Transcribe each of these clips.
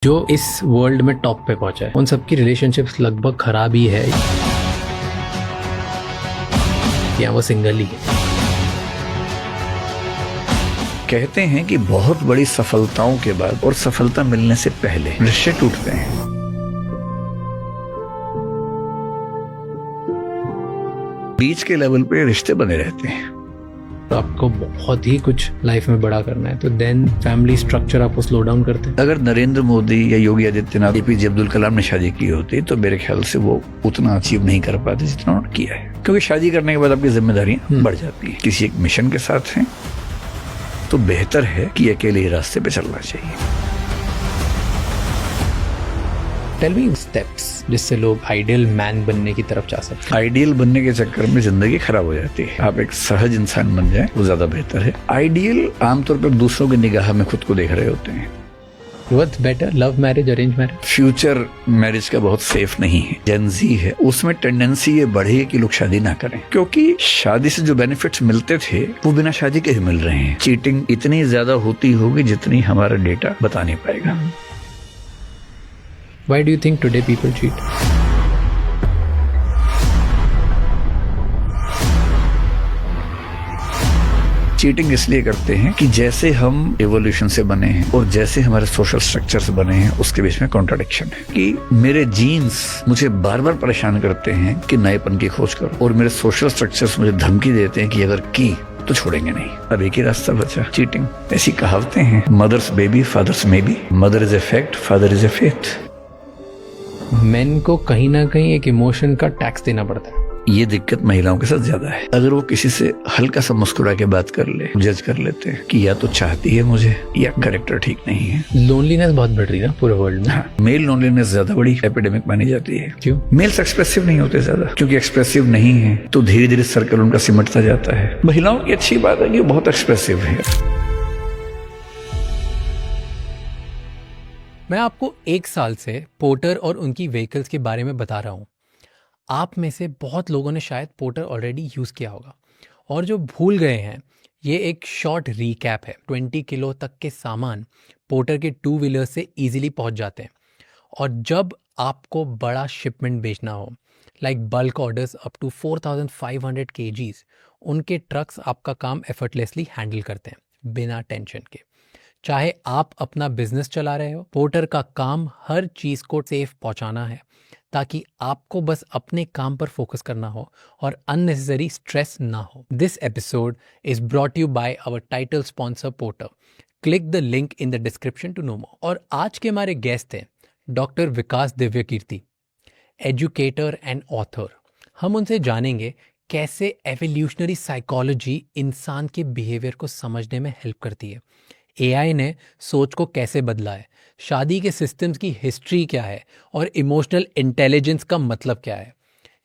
जो इस वर्ल्ड में टॉप पे पहुंचा है उन सबकी रिलेशनशिप्स लगभग खराब ही है या वो सिंगल ही है। कहते हैं कि बहुत बड़ी सफलताओं के बाद और सफलता मिलने से पहले रिश्ते टूटते हैं। बीच के लेवल पे रिश्ते बने रहते हैं। तो आपको बहुत ही कुछ लाइफ में बड़ा करना है तो देन फैमिली स्ट्रक्चर आपको स्लो डाउन करते हैं। अगर नरेंद्र मोदी या योगी आदित्यनाथ, एपीजे अब्दुल कलाम ने शादी की होती तो मेरे ख्याल से वो उतना अचीव नहीं कर पाते जितना उन्होंने किया है, क्योंकि शादी करने के बाद आपकी जिम्मेदारियां बढ़ जाती है। किसी एक मिशन के साथ हैं तो बेहतर है कि अकेले ही रास्ते पे चलना चाहिए। टेल मी स्टेप्स जिससे लोग आइडियल मैन बनने की तरफ जा सकते हैं। आइडियल बनने के चक्कर में जिंदगी खराब हो जाती है। आप एक सहज इंसान बन जाए वो ज्यादा बेहतर है। आइडियल आमतौर पर दूसरों की निगाह में खुद को देख रहे होते हैं। What's better, love marriage, arrange marriage? Future marriage का बहुत सेफ नहीं है। जेनजी है, उसमें टेंडेंसी ये बढ़ी कि लोग शादी ना करें, क्योंकि शादी से जो बेनिफिट्स मिलते थे वो बिना शादी के ही मिल रहे हैं। चीटिंग इतनी ज्यादा होती होगी जितनी हमारा डेटा बता नहीं पाएगा। Why do you think today people cheat? Cheating इसलिए करते हैं कि जैसे हम एवोल्यूशन से बने हैं और जैसे हमारे सोशल स्ट्रक्चर से बने हैं उसके बीच में कॉन्ट्राडिक्शन है कि मेरे जीन्स मुझे बार बार परेशान करते हैं कि नएपन की खोज करो, और मेरे सोशल स्ट्रक्चर्स मुझे धमकी देते हैं कि अगर की तो छोड़ेंगे नहीं। अब एक ही रास्ता बचा, चीटिंग। ऐसी कहावतें हैं, mother's baby father's maybe, mother is a fact, father is a faith. Men को कहीं ना कहीं एक इमोशन का टैक्स देना पड़ता है। ये दिक्कत महिलाओं के साथ ज्यादा है। अगर वो किसी से हल्का सा मुस्कुरा के बात कर ले, जज कर लेते हैं कि या तो चाहती है मुझे या कैरेक्टर ठीक नहीं है। लोनलीनेस बहुत बढ़ रही है ना पूरे वर्ल्ड में। हाँ, मेल लोनलीनेस ज्यादा बड़ी एपिडेमिक मानी जाती है। क्यों? मेल्स एक्सप्रेसिव नहीं होते ज्यादा, क्योंकि एक्सप्रेसिव नहीं है तो धीरे धीरे सर्कल उनका सिमटता जाता है। महिलाओं की अच्छी बात है कि बहुत एक्सप्रेसिव है। मैं आपको 1 साल से पोर्टर और उनकी व्हीकल्स के बारे में बता रहा हूँ। आप में से बहुत लोगों ने शायद पोर्टर ऑलरेडी यूज़ किया होगा, और जो भूल गए हैं ये एक शॉर्ट रीकैप है। 20 किलो तक के सामान पोर्टर के 2 व्हीलर से इजीली पहुंच जाते हैं, और जब आपको बड़ा शिपमेंट बेचना हो like bulk orders up to 4500 kgs, उनके ट्रक्स आपका काम एफर्टलेसली हैंडल करते हैं बिना टेंशन के। चाहे आप अपना बिजनेस चला रहे हो, पोर्टर का काम हर चीज़ को सेफ पहुंचाना है ताकि आपको बस अपने काम पर फोकस करना हो और अननेसेसरी स्ट्रेस ना हो। This episode is brought you by our title sponsor Porter. Click the link in the description to know more. और आज के हमारे गेस्ट हैं doctor Vikas Divya Kirti, educator and author. हम उनसे जानेंगे कैसे एवोल्यूशनरी साइकोलॉजी इंसान के बिहेवियर को समझने में हेल्प करती है, एआई ने सोच को कैसे बदला है, शादी के सिस्टम्स की हिस्ट्री क्या है, और इमोशनल इंटेलिजेंस का मतलब क्या है।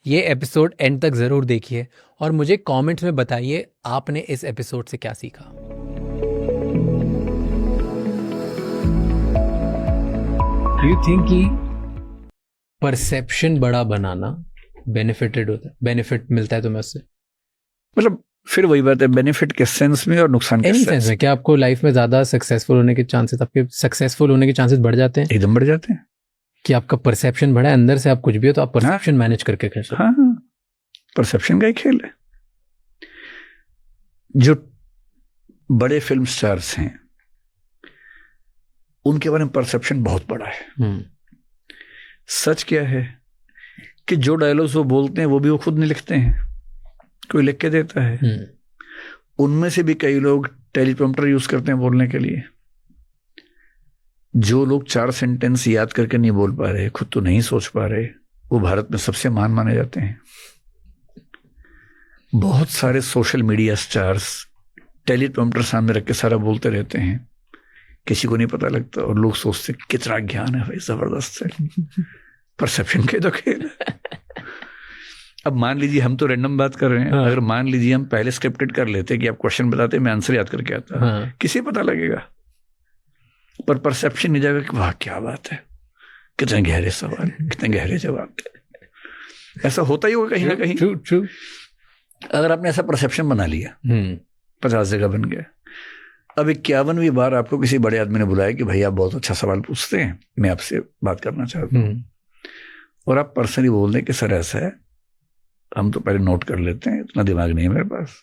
ये एपिसोड एंड तक ज़रूर देखिए और मुझे कमेंट्स में बताइए आपने इस एपिसोड से क्या सीखा। डू यू थिंक कि परसेप्शन बड़ा बनाना बेनिफिटेड होता है, बेनिफिट मिलता है तुम्हें उससे? मतलब फिर वही बात है, बेनिफिट के सेंस में और नुकसान के सेंस में। क्या आपको लाइफ में ज्यादा सक्सेसफुल होने के चांसेस, आपके सक्सेसफुल होने के चांसेस बढ़ जाते हैं? एकदम बढ़ जाते हैं कि आपका परसेप्शन बढ़ा है, अंदर से आप कुछ भी हो तो आप परसेप्शन मैनेज करके कर सकते हैं। हाँ, परसेप्शन का ही खेल है। जो बड़े फिल्म स्टार्स हैं उनके बारे में परसेप्शन बहुत बड़ा है। सच क्या है कि जो डायलॉग्स वो बोलते हैं वो भी वो खुद नहीं लिखते हैं, कोई लिख के देता है। उनमें से भी कई लोग टेलीप्रॉम्प्टर यूज करते हैं बोलने के लिए। जो लोग 4 सेंटेंस याद करके नहीं बोल पा रहे, खुद तो नहीं सोच पा रहे, वो भारत में सबसे महान माने जाते हैं। बहुत सारे सोशल मीडिया स्टार्स टेलीप्रॉम्प्टर सामने रख के सारा बोलते रहते हैं, किसी को नहीं पता लगता और लोग सोचते कितना ज्ञान है भाई, जबरदस्त है। परसेप्शन के तो खेल है। अब मान लीजिए हम तो रैंडम बात कर रहे हैं। अगर मान लीजिए हम पहले स्क्रिप्टेड कर लेते कि आप क्वेश्चन बताते, मैं आंसर याद करके आता, किसी पता लगेगा, पर परसेप्शन नहीं जाएगा कि वाह क्या बात है, कितने गहरे सवाल, कितने गहरे जवाब। ऐसा होता ही होगा कहीं ना कहीं। ट्रू। अगर आपने ऐसा परसेप्शन बना लिया, 50 जगह बन गया, अब 51वीं बार आपको किसी बड़े आदमी ने बुलाया कि भाई आप बहुत अच्छा सवाल पूछते हैं, मैं आपसे बात करना चाहता हूँ, और आप पर्सनली बोल दें कि सर ऐसा है, हम तो पहले नोट कर लेते हैं, इतना दिमाग नहीं है मेरे पास,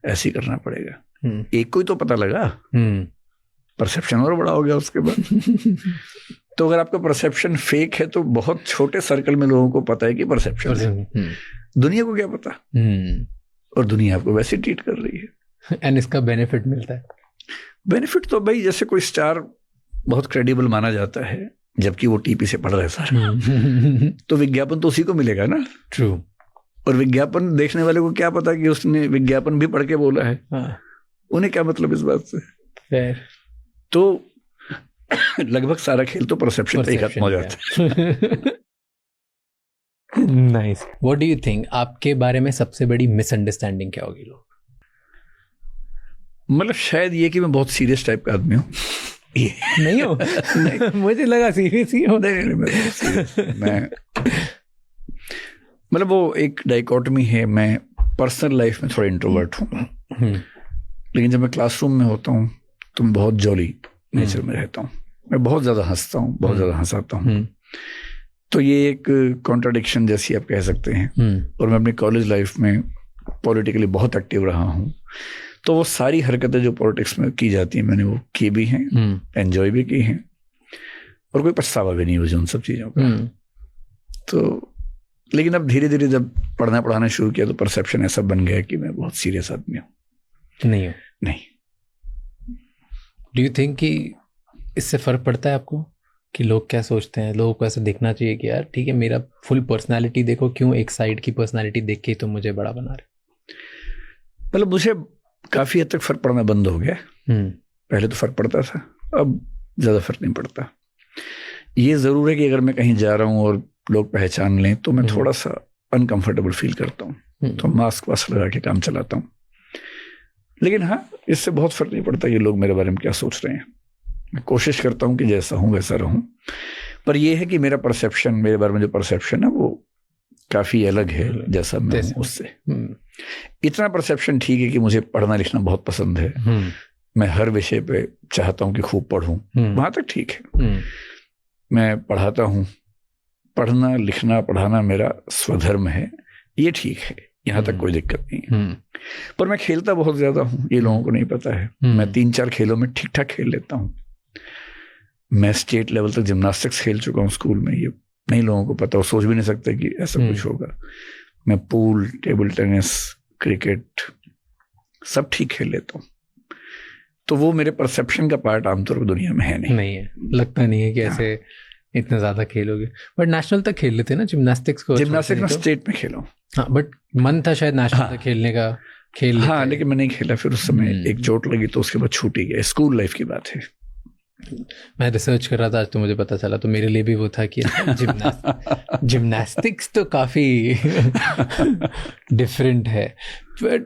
ऐसे ही करना पड़ेगा। एक को ही तो पता लगा, परसेप्शन और बड़ा हो गया उसके बाद। तो अगर आपका परसेप्शन फेक है तो बहुत छोटे सर्कल में लोगों को पता है कि परसेप्शन है, दुनिया को क्या पता, और दुनिया आपको वैसे ट्रीट कर रही है। एंड इसका बेनिफिट मिलता है। बेनिफिट तो भाई जैसे कोई स्टार बहुत क्रेडिबल माना जाता है जबकि वो टीपी से पढ़ रहा है सारा, तो विज्ञापन तो उसी को मिलेगा ना। ट्रू। और विज्ञापन देखने वाले को क्या पता कि उसने विज्ञापन भी पढ़ के बोला है, उन्हें क्या मतलब इस बात से। Fair. तो लगभग सारा खेल तो परसेप्शन पे ही खत्म हो जाता है। Nice. What do you think, आपके बारे में सबसे बड़ी मिसअंडरस्टैंडिंग क्या होगी लोग? मतलब शायद ये कि मैं बहुत सीरियस टाइप का आदमी हूँ। नहीं हो? नहीं। मुझे लगा सीरियस ही हो। मैं मतलब वो एक डाइकोटमी है, मैं पर्सनल लाइफ में थोड़ा इंट्रोवर्ट हूँ, लेकिन जब मैं क्लासरूम में होता हूँ तो मैं बहुत जॉली नेचर में रहता हूँ, मैं बहुत ज़्यादा हंसता हूँ, बहुत ज़्यादा हंसाता हूँ। तो ये एक कॉन्ट्राडिक्शन जैसी आप कह सकते हैं। और मैं अपनी कॉलेज लाइफ में पॉलिटिकली बहुत एक्टिव रहा हूँ, तो वो सारी हरकतें जो पॉलिटिक्स में की जाती हैं मैंने वो की भी हैं, एंजॉय भी की हैं, और कोई पछतावा भी नहीं मुझे उन सब चीज़ों का। तो लेकिन अब धीरे धीरे जब पढ़ना पढ़ाना शुरू किया तो परसेप्शन ऐसा बन गया कि मैं बहुत सीरियस आदमी हूँ। नहीं हो? नहीं। डू यू थिंक कि इससे फर्क पड़ता है आपको कि लोग क्या सोचते हैं? लोगों को ऐसा देखना चाहिए कि यार ठीक है, मेरा फुल पर्सनालिटी देखो, क्यों एक साइड की पर्सनालिटी देख के तो मुझे बड़ा बना रहे? मतलब मुझे काफ़ी हद तक फ़र्क पड़ना बंद हो गया। पहले तो फ़र्क पड़ता था, अब ज़्यादा फ़र्क नहीं पड़ता। ये ज़रूर है कि अगर मैं कहीं जा रहा हूँ और लोग पहचान लें तो मैं थोड़ा सा अनकंफर्टेबल फील करता हूँ, तो मास्क वास्क लगा के काम चलाता हूँ। लेकिन हाँ, इससे बहुत फ़र्क नहीं पड़ता कि लोग मेरे बारे में क्या सोच रहे हैं। मैं कोशिश करता हूँ कि जैसा हूँ वैसा रहूँ, पर यह है कि मेरा परसेप्शन, मेरे बारे में जो परसेप्शन है वो काफ़ी अलग है जैसा मैं हूँ उससे। इतना परसेप्शन ठीक है कि मुझे पढ़ना लिखना बहुत पसंद है, मैं हर विषय पे चाहता हूँ कि खूब पढ़ूँ, वहाँ तक ठीक है। मैं पढ़ाता हूँ, पढ़ना लिखना पढ़ाना मेरा स्वधर्म है, ये ठीक है, यहाँ तक कोई दिक्कत नहीं है। पर मैं खेलता बहुत ज़्यादा हूँ, ये लोगों को नहीं पता है। मैं 3-4 खेलों में ठीक ठाक खेल लेता हूँ। मैं स्टेट लेवल तक जिम्नास्टिक्स खेल चुका हूँ स्कूल में, ये नहीं लोगों को पता, वो सोच भी नहीं सकते कि ऐसा कुछ होगा। मैं पूल, टेबल टेनिस, क्रिकेट सब ठीक खेल लेता हूँ। तो वो मेरे परसेप्शन का पार्ट आमतौर पर दुनिया में है नहीं है। लगता नहीं है कि ऐसे इतना ज़्यादा खेलोगे। बट नेशनल तक खेल लेते ना जिम्नास्टिक्स को? जिम्नास्टिक्स में स्टेट में खेला हूँ। हाँ, बट मन था शायद नेशनल तक खेलने का, खेल हाँ, लेकिन मैं नहीं खेला। फिर उस समय एक चोट लगी तो उसके बाद छूट ही गया। स्कूल लाइफ की बात है। मैं रिसर्च कर रहा था आज, तो मुझे पता चला, तो मेरे लिए भी वो था कि जिम्नास्टिक्स तो काफ़ी डिफरेंट है। बट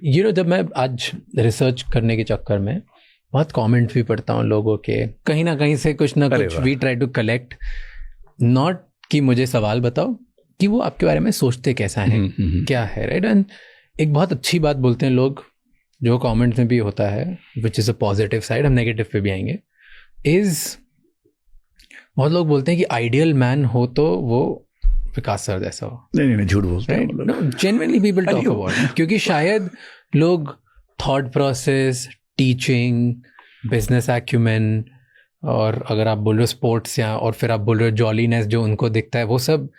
यू नो, जब मैं आज रिसर्च करने के चक्कर में बहुत कमेंट्स भी पढ़ता हूँ लोगों के, कहीं ना कहीं से कुछ ना कुछ we try to collect, not कि मुझे सवाल बताओ, कि वो आपके बारे में सोचते कैसा है, क्या है, राइट। एंड एक बहुत अच्छी बात बोलते हैं लोग, जो कमेंट्स में भी होता है, which is a positive side, हम नेगेटिव पे भी आएंगे, इज़ बहुत लोग बोलते हैं कि आइडियल मैन हो तो वो विकास सर जैसा हो। नहीं, झूठ बोलते हैं, जेन्युइनली पीपल टॉक अबाउट, क्योंकि शायद लोग thought process, teaching, business acumen, और अगर आप बोल रहे हो स्पोर्ट्स, या और फिर आप बोल रहे हो जॉलीनेस जो उनको दिखता है, वो सब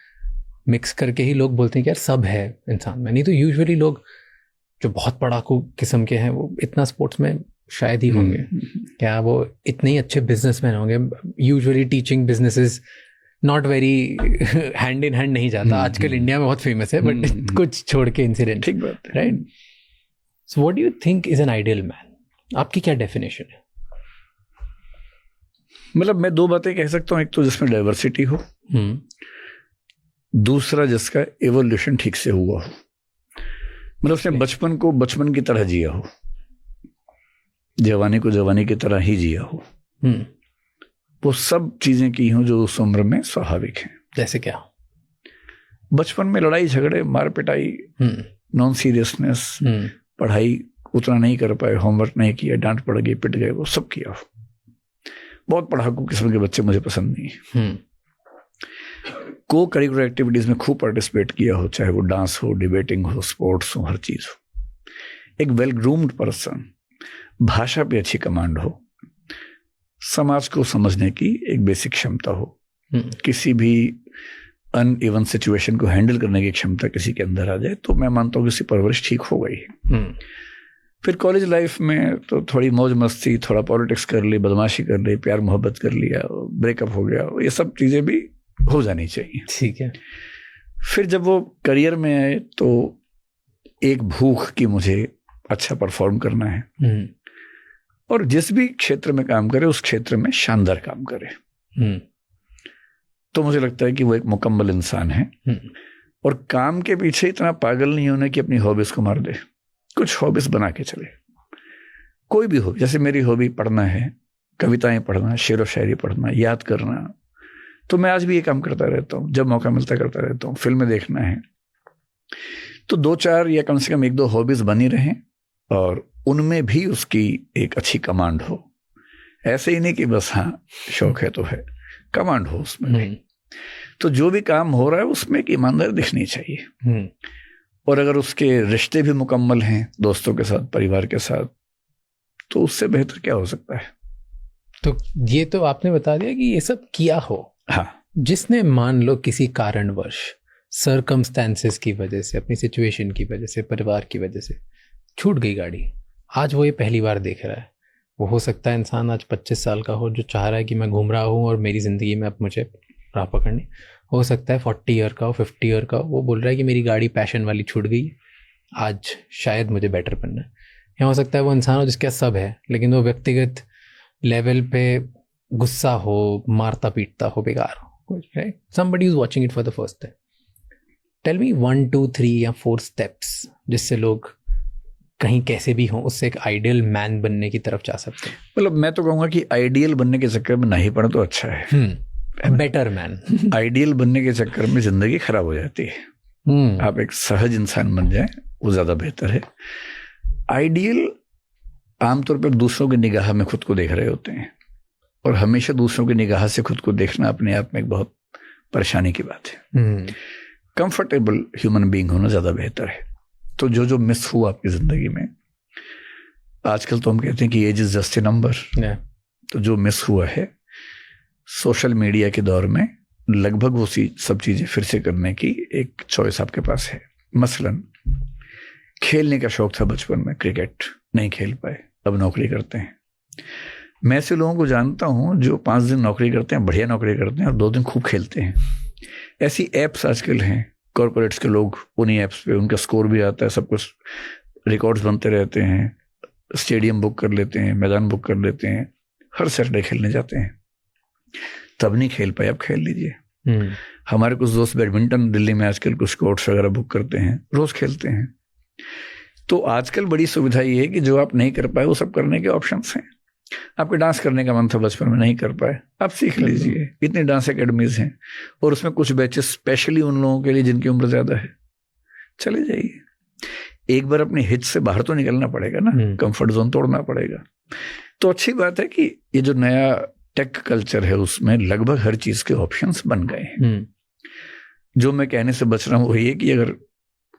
मिक्स करके ही लोग बोलते हैं कि यार सब है इंसान में। नहीं तो यूजुअली लोग जो बहुत पढ़ाकू किस्म के हैं वो इतना स्पोर्ट्स में शायद ही होंगे, क्या वो इतने ही अच्छे बिजनेसमैन होंगे। Usually teaching businesses not very hand in hand नहीं जाता। आजकल इंडिया में बहुत फेमस है, बट कुछ छोड़ के इंसिडेंट, ठीक बात है, right. So what do you think is an ideal man? आपकी क्या डेफिनेशन है? मतलब मैं 2 बातें कह सकता हूँ, एक तो जिसमें डाइवर्सिटी हो, दूसरा जिसका एवोल्यूशन ठीक से हुआ हो, मतलब उसने बचपन को बचपन की तरह जिया हो, जवानी को जवानी की तरह ही जिया हो, वो सब चीजें की हों जो उस उम्र में स्वाभाविक हैं। जैसे क्या? बचपन में लड़ाई झगड़े, मार पिटाई, नॉन सीरियसनेस, पढ़ाई उतना नहीं कर पाए, होमवर्क नहीं किया, डांट पड़ गई, पिट गए, वो सब किया हो। बहुत पढ़ाकू किस्म के बच्चे मुझे पसंद नहीं। को करिकुलर एक्टिविटीज में खूब पार्टिसिपेट किया हो, चाहे वो डांस हो, डिबेटिंग हो, स्पोर्ट्स हो, हर चीज हो। एक वेल ग्रूम्ड पर्सन, भाषा पे अच्छी कमांड हो, समाज को समझने की एक बेसिक क्षमता हो, किसी भी अनइवन सिचुएशन को हैंडल करने की क्षमता किसी के अंदर आ जाए, तो मैं मानता हूँ कि उसकी परवरिश ठीक हो गई। फिर कॉलेज लाइफ में तो थोड़ी मौज मस्ती, थोड़ा पॉलिटिक्स कर ली, बदमाशी कर ली, प्यार मोहब्बत कर लिया, ब्रेकअप हो गया, ये सब चीज़ें भी हो जानी चाहिए। ठीक है। फिर जब वो करियर में आए तो एक भूख कि मुझे अच्छा परफॉर्म करना है, और जिस भी क्षेत्र में काम करे उस क्षेत्र में शानदार काम करे। तो मुझे लगता है कि वो एक मुकम्मल इंसान है, और काम के पीछे इतना पागल नहीं होने कि अपनी हॉबीज को मार दे। कुछ हॉबीज बना के चले, कोई भी हॉबी। जैसे मेरी हॉबी पढ़ना है, कविताएं पढ़ना, शेर व शायरी पढ़ना, याद करना, तो मैं आज भी ये काम करता रहता हूँ, जब मौका मिलता करता रहता हूँ। फिल्में देखना है, तो 2-4 या कम से कम 1-2 हॉबीज बनी रहें, और उनमें भी उसकी एक अच्छी कमांड हो। ऐसे ही नहीं कि बस हाँ शौक है तो है, कमांड हो उसमें भी। तो जो भी काम हो रहा है उसमें एक ईमानदारी दिखनी चाहिए, और अगर उसके रिश्ते भी मुकम्मल हैं दोस्तों के साथ, परिवार के साथ, तो उससे बेहतर क्या हो सकता है। तो ये तो आपने बता दिया कि ये सब किया हो। हाँ, जिसने मान लो किसी कारणवश, सर्कमस्टेंसेस की वजह से, अपनी सिचुएशन की वजह से, परिवार की वजह से छूट गई गाड़ी, आज वो ये पहली बार देख रहा है। वो हो सकता है इंसान आज 25 साल का हो, जो चाह रहा है कि मैं घूम रहा हूँ और मेरी ज़िंदगी में अब मुझे राह पकड़नी। हो सकता है 40 ईयर का हो, 50 ईयर का हो, वो बोल रहा है कि मेरी गाड़ी पैशन वाली छूट गई, आज शायद मुझे बेटर बनना है। या हो सकता है वो इंसान हो जिसके पास सब है, लेकिन वो व्यक्तिगत लेवल पे गुस्सा हो, मारता पीटता हो, बेकार हो। Somebody is watching it for the first time. Tell me 1, 2, 3 या 4 स्टेप्स जिससे लोग कहीं कैसे भी हों उससे एक आइडियल मैन बनने की तरफ जा सकते हैं। मतलब मैं तो कहूँगा कि आइडियल बनने के चक्कर में नहीं पड़े तो अच्छा है। Better man. आइडियल बनने के चक्कर में जिंदगी खराब हो जाती है। आप एक सहज इंसान बन जाए, वो ज्यादा बेहतर है। आइडियल आमतौर पर दूसरों की निगाह में खुद को देख रहे होते हैं, और हमेशा दूसरों की निगाह से खुद को देखना अपने आप में एक बहुत परेशानी की बात है। कंफर्टेबल ह्यूमन बीइंग होना ज्यादा बेहतर है। तो जो जो मिस हुआ आपकी जिंदगी में, आजकल तो हम कहते हैं कि age is just a number. तो जो मिस हुआ है सोशल मीडिया के दौर में, लगभग वो सब चीजें फिर से करने की एक चॉइस आपके पास है। मसलन खेलने का शौक था बचपन में, क्रिकेट नहीं खेल पाए, अब नौकरी करते हैं। मैं ऐसे लोगों को जानता हूं जो 5 दिन नौकरी करते हैं, बढ़िया नौकरी करते हैं, और 2 दिन खूब खेलते हैं। ऐसी एप्स आजकल हैं, कॉर्पोरेट्स के लोग उन्हीं एप्स पे, उनका स्कोर भी आता है, सब कुछ रिकॉर्ड्स बनते रहते हैं, स्टेडियम बुक कर लेते हैं, मैदान बुक कर लेते हैं, हर सैटरडे खेलने जाते हैं। तब नहीं खेल पाए, अब खेल लीजिए। हमारे कुछ दोस्त बैडमिंटन दिल्ली में आजकल कुछ कोर्ट्स वगैरह बुक करते हैं, रोज खेलते हैं। तो आजकल बड़ी सुविधा ये है कि जो आप नहीं कर पाए वो सब करने के ऑप्शंस हैं। आपको डांस करने का मन था बचपन में, नहीं कर पाए, आप सीख लीजिए। इतनी डांस एकेडमीज हैं, और उसमें कुछ बैचेस स्पेशली उन लोगों के लिए जिनकी उम्र ज्यादा है, चले जाइए। एक बार अपने हिच से बाहर तो निकलना पड़ेगा ना, कंफर्ट जोन तोड़ना पड़ेगा। तो अच्छी बात है कि ये जो नया टेक कल्चर है उसमें लगभग हर चीज के ऑप्शंस बन गए हैं। जो मैं कहने से बच रहा हूँ वो ये कि अगर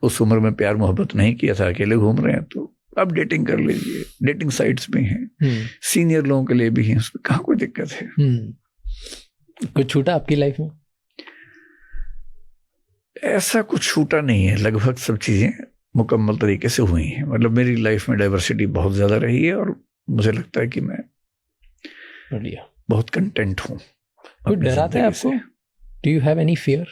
उस उम्र में प्यार मोहब्बत नहीं किया था, अकेले घूम रहे हैं, तो अब डेटिंग कर लीजिए। डेटिंग साइट्स भी हैं, सीनियर लोगों के लिए भी हैं, उसमें कहाँ कोई दिक्कत है। कुछ छूटा आपकी लाइफ में? ऐसा कुछ छूटा नहीं है, लगभग सब चीजें मुकम्मल तरीके से हुई हैं। मतलब मेरी लाइफ में डाइवर्सिटी बहुत ज्यादा रही है, और मुझे लगता है कि मैं बहुत कंटेंट हूँ। कुछ डराता है आपको? Do you have any fear?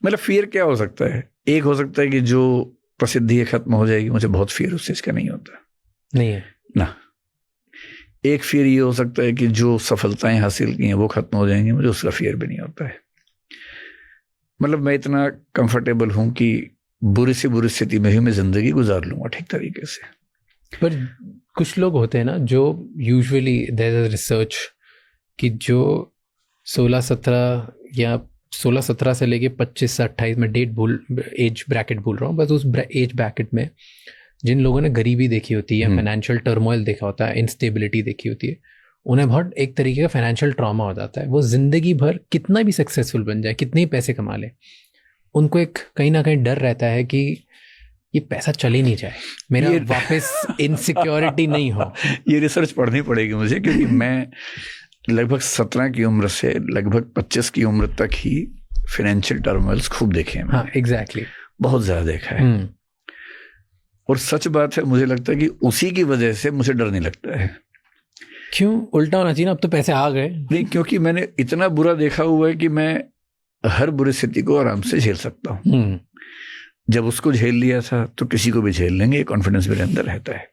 मतलब फियर क्या हो सकता है? एक हो सकता है कि जो प्रसिद्धि खत्म हो जाएगी, मुझे बहुत फियर उस चीज का नहीं होता। नहीं है ना। एक फियर ये हो सकता है कि जो सफलताएं हासिल की हैं वो खत्म हो जाएंगी, मुझे उसका फियर भी नहीं होता है। मतलब मैं इतना कंफर्टेबल हूं कि बुरी से बुरी स्थिति में भी मैं जिंदगी गुजार लूंगा ठीक तरीके से। पर कुछ लोग होते हैं ना जो यूजुअली देयर इज रिसर्च कि जो 16, 17 या 16-17 से लेके 25 से 28 में एज ब्रैकेट भूल रहा हूँ, बस उस एज ब्रैकेट में जिन लोगों ने गरीबी देखी होती है, फाइनेंशियल टर्मोइल देखा होता है, इंस्टेबिलिटी देखी होती है, उन्हें बहुत एक तरीके का फाइनेंशियल ट्रॉमा हो जाता है। वो जिंदगी भर कितना भी सक्सेसफुल बन जाए, कितने ही पैसे कमा ले, उनको एक कहीं ना कहीं डर रहता है कि ये पैसा चले नहीं जाए, मेरा वापस इनसिक्योरिटी नहीं हो। ये रिसर्च पढ़नी पड़ेगी मुझे, क्योंकि मैं लगभग 17 की उम्र से लगभग 25 की उम्र तक ही फाइनेंशियल टर्मोइल्स खूब देखे हैं। हाँ, एग्जैक्टली, बहुत ज्यादा देखा है। और सच बात है, मुझे लगता है कि उसी की वजह से मुझे डर नहीं लगता है। क्यों? उल्टा होना चाहिए ना, अब तो पैसे आ गए। नहीं, क्योंकि मैंने इतना बुरा देखा हुआ है कि मैं हर बुरी स्थिति को आराम से झेल सकता हूँ। जब उसको झेल लिया था तो किसी को भी झेल लेंगे, कॉन्फिडेंस मेरे अंदर रहता है।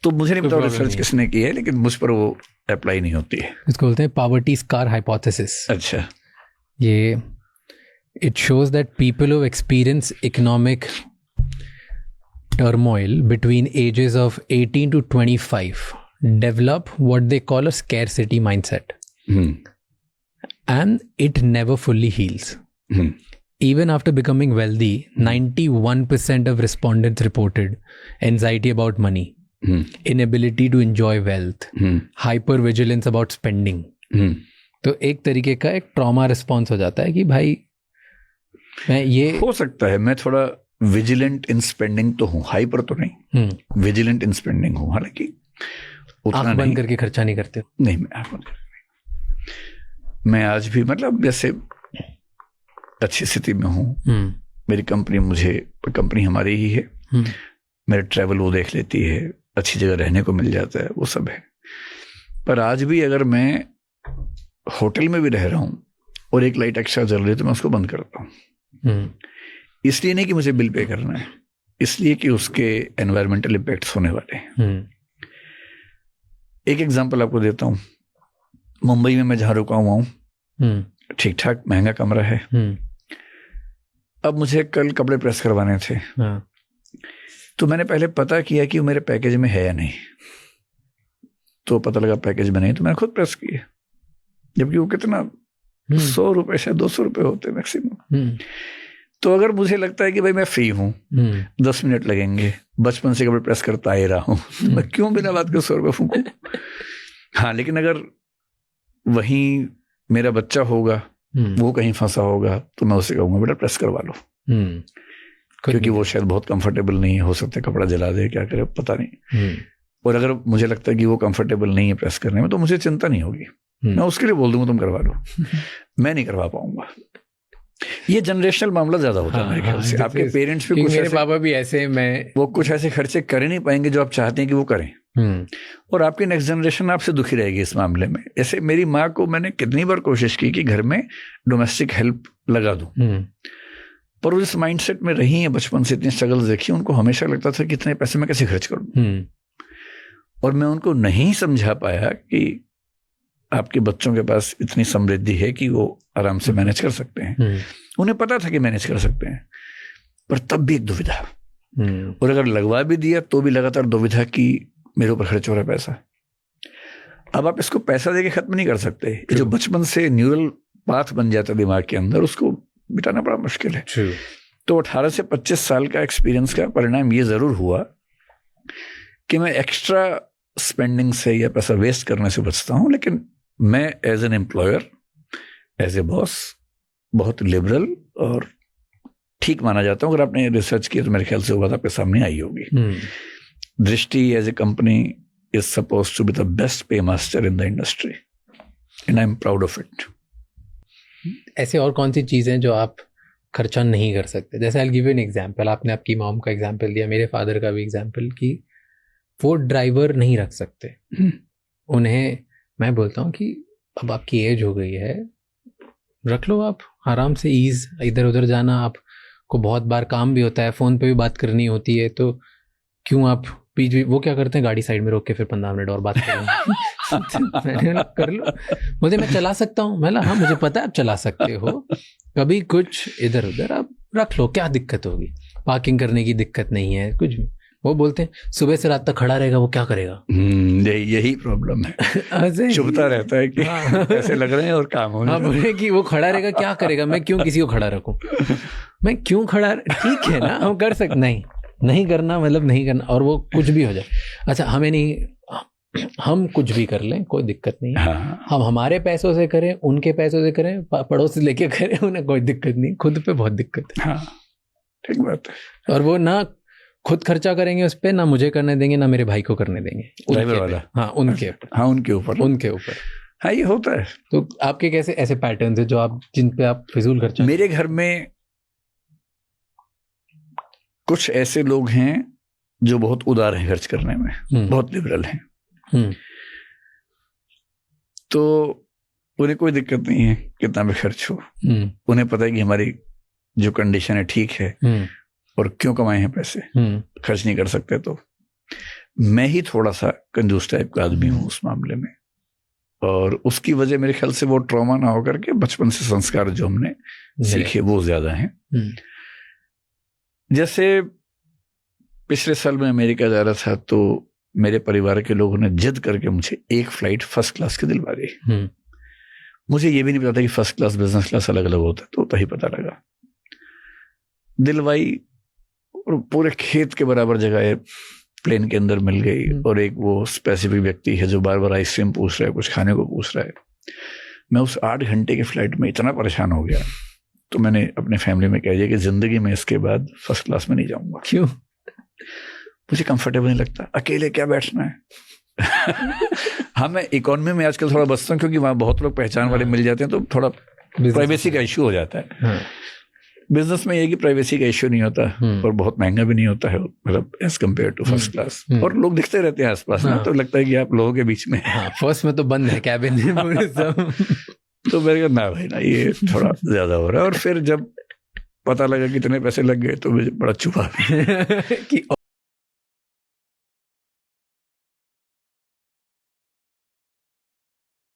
तो मुझे नहीं पता रिसर्च किसने की है, लेकिन मुझ पर वो अप्लाई नहीं होती है। इसको बोलते हैं पॉवर्टी स्कार हाइपोथेसिस। अच्छा। ये it shows that people who experience economic turmoil between ages of 18 to 25 develop what they call a scarcity mindset. And it never fully heals. Even after becoming wealthy, 91% of respondents reported anxiety about money, inability to enjoy wealth, hypervigilance about spending. तो एक तरीके का एक trauma response हो जाता है कि भाई मैं ये हो सकता है, मैं थोड़ा विजिलेंट इन स्पेंडिंग तो हूँ, हाइपर तो नहीं, विजिलेंट इन स्पेंडिंग हूँ। हालांकि आंख बंद करके खर्चा नहीं करते। नहीं, मैं आंख बंद करके, मैं आज भी मतलब जैसे अच्छी स्थिति में हूँ। मेरी कंपनी हमारी ही है, मेरे ट्रैवल वो देख लेती है, अच्छी जगह रहने को मिल जाता है, वो सब है। पर आज भी अगर मैं होटल में भी रह रहा हूँ और एक लाइट एक्स्ट्रा जल रही है तो मैं उसको बंद करता हूँ। इसलिए नहीं कि मुझे बिल पे करना है, इसलिए कि उसके एनवायरमेंटल इम्पैक्ट्स होने वाले हैं। एक एग्जांपल आपको देता हूँ। मुंबई में मैं जहाँ रुका हुआ हूँ, ठीक ठाक महंगा कमरा है। अब मुझे कल कपड़े प्रेस करवाने थे, तो मैंने पहले पता किया कि वो मेरे पैकेज में है या नहीं। तो पता लगा पैकेज में नहीं, तो मैंने खुद प्रेस किया, जबकि वो कितना 100 रुपए से 200 रुपए होते मैक्सिमम। तो अगर मुझे लगता है कि भाई मैं फ्री हूँ, 10 मिनट लगेंगे, बचपन से कपड़े प्रेस करता ही रहा हूँ, तो मैं क्यों बिना बात के 100 रुपये फूंकूं? हाँ, लेकिन अगर वहीं मेरा बच्चा होगा, वो कहीं फंसा होगा, तो मैं उसे कहूँगा बेटा प्रेस करवा लो, क्योंकि वो शायद बहुत कंफर्टेबल नहीं हो सकता, कपड़ा जला दे, क्या करे पता नहीं। और अगर मुझे लगता है कि वो कंफर्टेबल नहीं है प्रेस करने में, तो मुझे चिंता नहीं होगी, मैं उसके लिए बोल दूंगा तुम करवा लो। मैं नहीं करवा पाऊंगा। ये जनरेशनल मामला ज्यादा होता है मेरे ख्याल से। आपके पेरेंट्स भी कुछ, मेरे पापा भी ऐसे, वो कुछ ऐसे खर्चे कर ही नहीं पाएंगे जो आप चाहते हैं कि वो करें, और आपकी नेक्स्ट जनरेशन आपसे दुखी रहेगी इस मामले में। जैसे मेरी माँ को मैंने कितनी बार कोशिश की कि घर में डोमेस्टिक हेल्प लगा दूं, पर वो इस माइंडसेट में रही है, बचपन से इतनी स्ट्रगल्स देखी, उनको हमेशा लगता था कि इतने पैसे मैं कैसे खर्च करूं। और मैं उनको नहीं समझा पाया कि आपके बच्चों के पास इतनी समृद्धि है कि वो आराम से मैनेज कर सकते हैं। उन्हें पता था कि मैनेज कर सकते हैं, पर तब भी एक दुविधा, और अगर लगवा भी दिया तो भी लगातार दुविधा कि मेरे ऊपर खर्च हो रहा है पैसा। अब आप इसको पैसा देके खत्म नहीं कर सकते। जो बचपन से न्यूरल पाथ बन जाता है दिमाग के अंदर, उसको मिटाना बड़ा मुश्किल है। तो 18 से 25 साल का एक्सपीरियंस का परिणाम ये जरूर हुआ कि मैं एक्स्ट्रा स्पेंडिंग से या पैसा वेस्ट करने से बचता हूं, लेकिन मैं as an employer, as a boss बहुत लिबरल और ठीक माना जाता हूं। अगर आपने रिसर्च किया तो मेरे ख्याल से वो बात आपके सामने आई होगी। Drishti as a company is supposed to be the best pay master in the industry, and I am proud of it. ऐसे और कौन सी चीजें जो आप खर्चा नहीं कर सकते? जैसे I will give you an example. आपने आपकी मॉम का एग्जांपल दिया, मेरे फादर का भी एग्जांपल, कि वो ड्राइवर नहीं रख सकते। उन्हें मैं बोलता हूँ कि अब आपकी एज हो गई है, रख लो आप आराम से, ईज, इधर उधर जाना आपको बहुत बार काम भी होता है, फ़ोन पे भी बात करनी होती है, तो क्यों आप वो क्या करते हैं, गाड़ी साइड में रोक के फिर 15 मिनट और बात करेंगे। मैंने कर लो, मुझे मैं चला सकता हूँ। मैं हाँ, मुझे पता है आप चला सकते हो, कभी कुछ इधर उधर आप रख लो, क्या दिक्कत होगी, पार्किंग करने की दिक्कत नहीं है कुछ भी। वो बोलते हैं सुबह से रात तक खड़ा रहेगा, वो क्या करेगा? यही प्रॉब्लम है, चुभता रहता है कि ऐसे लग रहे हैं और काम हो हाँ, बोले कि वो खड़ा रहेगा, क्या करेगा, मैं क्यों किसी को खड़ा रखूं, मैं क्यों खड़ा, ठीक है ना, हम कर सकते, नहीं करना मतलब नहीं करना, और वो कुछ भी हो जाए। अच्छा, हमें नहीं, हम कुछ भी कर लें, कोई दिक्कत नहीं है। हाँ। हम हमारे पैसों से करें, उनके पैसों से करें, पड़ोस से लेके करें, उन्हें कोई दिक्कत नहीं, खुद पे बहुत दिक्कत है। हाँ, ठीक बात है। और वो ना खुद खर्चा करेंगे उस पे, ना मुझे करने देंगे, ना मेरे भाई को करने देंगे, उनके वाला। हाँ, उनके ऊपर। हाँ, उनके ऊपर। हाँ, ये होता है। तो आपके कैसे ऐसे पैटर्न है जो आप, जिन पे आप फिजूल खर्चा? मेरे घर में कुछ ऐसे लोग हैं जो बहुत उदार हैं खर्च करने में, बहुत लिबरल हैं। तो उन्हें कोई दिक्कत नहीं है कितना भी खर्च हो। उन्हें पता है कि हमारी जो कंडीशन है ठीक है, और क्यों कमाए हैं पैसे, खर्च नहीं कर सकते। तो मैं ही थोड़ा सा कंजूस टाइप का आदमी हूँ उस मामले में, और उसकी वजह मेरे ख्याल से वो ट्रॉमा ना होकर के बचपन से संस्कार जो हमने सीखे वो ज्यादा हैं। जैसे पिछले साल मैं अमेरिका जा रहा था, तो मेरे परिवार के लोगों ने जिद करके मुझे एक फ्लाइट फर्स्ट क्लास की दिलवा दी। मुझे ये भी नहीं पता था कि फर्स्ट क्लास बिजनेस क्लास अलग अलग होता है, तो ही पता लगा, दिलवाई, और पूरे खेत के बराबर जगह प्लेन के अंदर मिल गई। और एक वो स्पेसिफिक व्यक्ति है जो बार बार आइसक्रीम पूछ रहा है, कुछ खाने को पूछ रहा है। मैं उस 8 घंटे के फ्लाइट में इतना परेशान हो गया, तो मैंने अपने फैमिली में कह दिया कि जिंदगी में इसके बाद फर्स्ट क्लास में नहीं जाऊंगा। क्यों? मुझे कंफर्टेबल नहीं लगता, अकेले क्या बैठना है। हाँ, मैं इकोनॉमी में आजकल थोड़ा बचता हूँ, क्योंकि वहाँ बहुत लोग पहचान वाले मिल जाते हैं, तो थोड़ा प्राइवेसी का इश्यू हो जाता है। बिजनेस में ये कि प्राइवेसी का इश्यू नहीं होता, और बहुत महंगा भी नहीं होता है, मतलब as compared to first class. और लोग दिखते रहते हैं आसपास ना, तो लगता है कि आप लोगों के बीच में। फर्स्ट में तो बंद है कैबिन सब। तो मेरे को ना भाई ना, ये थोड़ा ज्यादा हो रहा है। और फिर जब पता लगा कितने पैसे लग गए, तो मुझे बड़ा चुभा कि